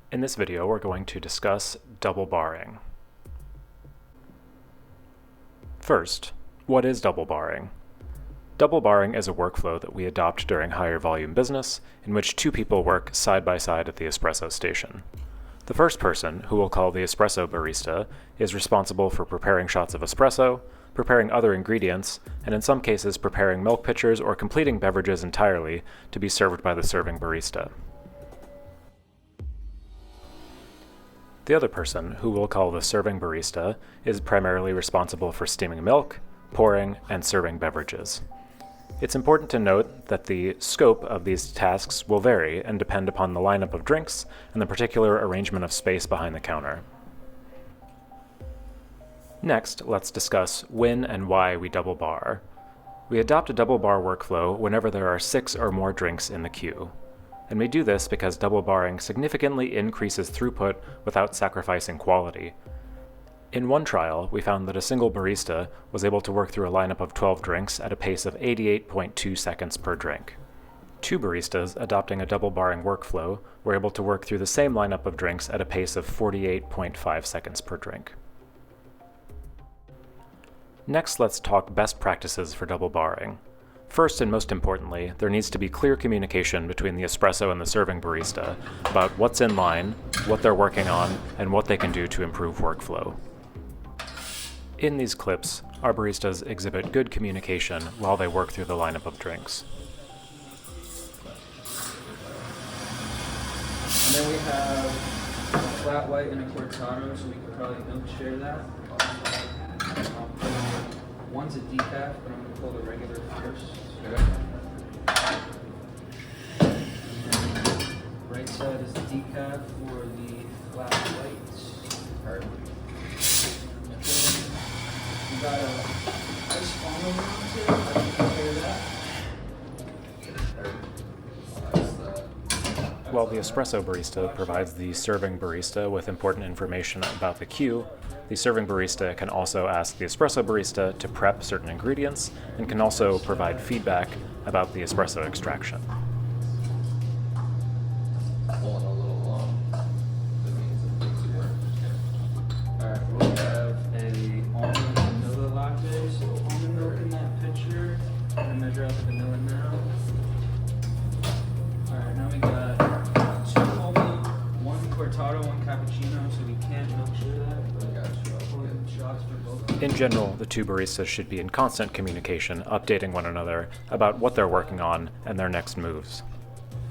In this video, we're going to discuss double barring. First, what is double barring? Double barring is a workflow that we adopt during higher volume business, in which two people work side by side at the espresso station. The first person, who we'll call the espresso barista, is responsible for preparing shots of espresso, preparing other ingredients, and in some cases preparing milk pitchers or completing beverages entirely to be served by the serving barista. The other person, who we'll call the serving barista, is primarily responsible for steaming milk, pouring, and serving beverages. It's important to note that the scope of these tasks will vary and depend upon the lineup of drinks and the particular arrangement of space behind the counter. Next, let's discuss when and why we double bar. We adopt a double bar workflow whenever there are 6 or more drinks in the queue. And we do this because double barring significantly increases throughput without sacrificing quality. In one trial, we found that a single barista was able to work through a lineup of 12 drinks at a pace of 88.2 seconds per drink. 2 baristas adopting a double barring workflow were able to work through the same lineup of drinks at a pace of 48.5 seconds per drink. Next, let's talk best practices for double barring. First and most importantly, there needs to be clear communication between the espresso and the serving barista about what's in line, what they're working on, and what they can do to improve workflow. In these clips, our baristas exhibit good communication while they work through the lineup of drinks. And then we have a flat white and a cortado, so we could probably milk share that. One's a decaf, but I'm going to pull the regular first. Right side is the decaf for the flat white. Perfect. We got a ice almond one too. I can compare that. While the espresso barista provides the serving barista with important information about the queue, the serving barista can also ask the espresso barista to prep certain ingredients and can also provide feedback about the espresso extraction. Pulling a little long. That means it makes it work. Alright, we have a almond vanilla latte, so almond milk in that pitcher. I'm gonna measure out the vanilla now. Alright, now we got 2 almond, 1 cortado, 1 cappuccino, so we can't milk share that. Shots for both. In general, the 2 baristas should be in constant communication, updating one another about what they're working on and their next moves.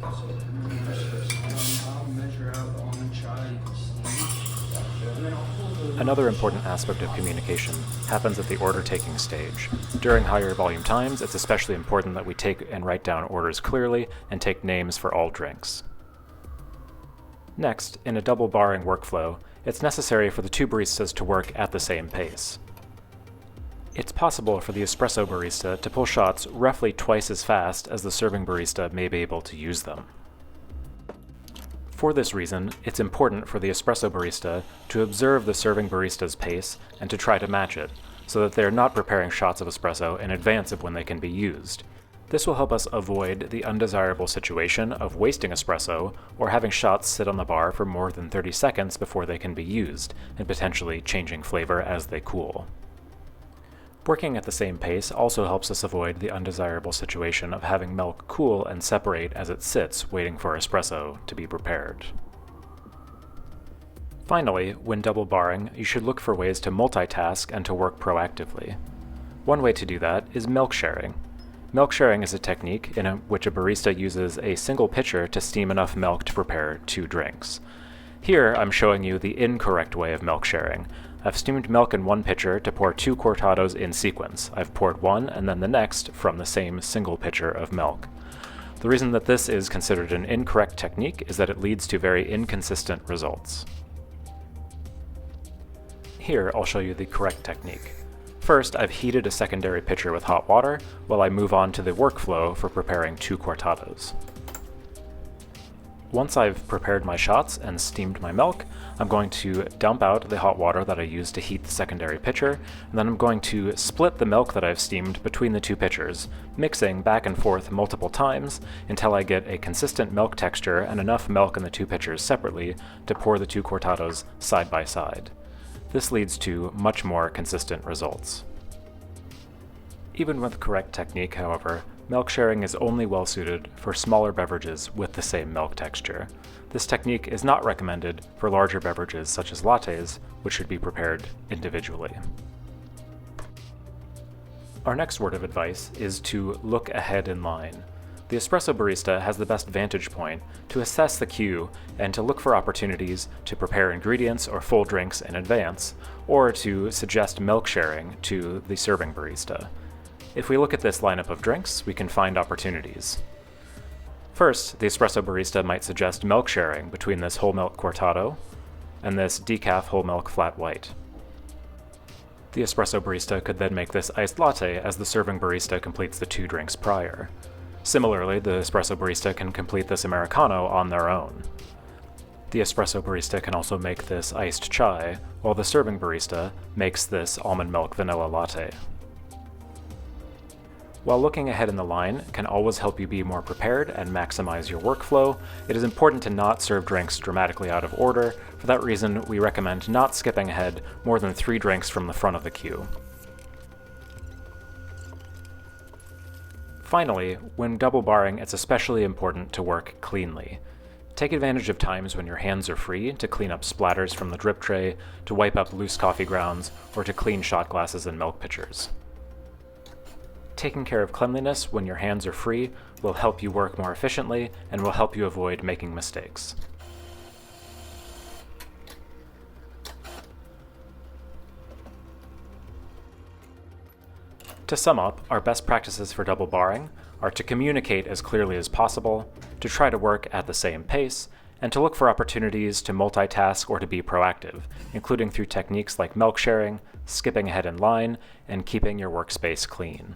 So I'll measure out the almond chai, you can steam. And then I'll pull the Another important aspect of communication happens at the order-taking stage. During higher volume times, it's especially important that we take and write down orders clearly and take names for all drinks. Next, in a double barring workflow, it's necessary for the 2 baristas to work at the same pace. It's possible for the espresso barista to pull shots roughly twice as fast as the serving barista may be able to use them. For this reason, it's important for the espresso barista to observe the serving barista's pace and to try to match it, so that they are not preparing shots of espresso in advance of when they can be used. This will help us avoid the undesirable situation of wasting espresso or having shots sit on the bar for more than 30 seconds before they can be used, and potentially changing flavor as they cool. Working at the same pace also helps us avoid the undesirable situation of having milk cool and separate as it sits waiting for espresso to be prepared. Finally, when double barring, you should look for ways to multitask and to work proactively. One way to do that is milk sharing. Milk sharing is a technique in which a barista uses a single pitcher to steam enough milk to prepare 2 drinks. Here, I'm showing you the incorrect way of milk sharing. I've steamed milk in one pitcher to pour 2 cortados in sequence. I've poured one and then the next from the same single pitcher of milk. The reason that this is considered an incorrect technique is that it leads to very inconsistent results. Here, I'll show you the correct technique. First, I've heated a secondary pitcher with hot water while I move on to the workflow for preparing 2 cortados. Once I've prepared my shots and steamed my milk, I'm going to dump out the hot water that I used to heat the secondary pitcher, and then I'm going to split the milk that I've steamed between the two pitchers, mixing back and forth multiple times until I get a consistent milk texture and enough milk in the two pitchers separately to pour the two cortados side by side. This leads to much more consistent results. Even with correct technique, however, milk sharing is only well suited for smaller beverages with the same milk texture. This technique is not recommended for larger beverages such as lattes, which should be prepared individually. Our next word of advice is to look ahead in line. The espresso barista has the best vantage point to assess the queue and to look for opportunities to prepare ingredients or full drinks in advance, or to suggest milk sharing to the serving barista. If we look at this lineup of drinks, we can find opportunities. First, the espresso barista might suggest milk sharing between this whole milk cortado and this decaf whole milk flat white. The espresso barista could then make this iced latte as the serving barista completes the two drinks prior. Similarly, the espresso barista can complete this Americano on their own. The espresso barista can also make this iced chai, while the serving barista makes this almond milk vanilla latte. While looking ahead in the line can always help you be more prepared and maximize your workflow, it is important to not serve drinks dramatically out of order. For that reason, we recommend not skipping ahead more than 3 drinks from the front of the queue. Finally, when double barring, it's especially important to work cleanly. Take advantage of times when your hands are free to clean up splatters from the drip tray, to wipe up loose coffee grounds, or to clean shot glasses and milk pitchers. Taking care of cleanliness when your hands are free will help you work more efficiently and will help you avoid making mistakes. To sum up, our best practices for double barring are to communicate as clearly as possible, to try to work at the same pace, and to look for opportunities to multitask or to be proactive, including through techniques like milk sharing, skipping ahead in line, and keeping your workspace clean.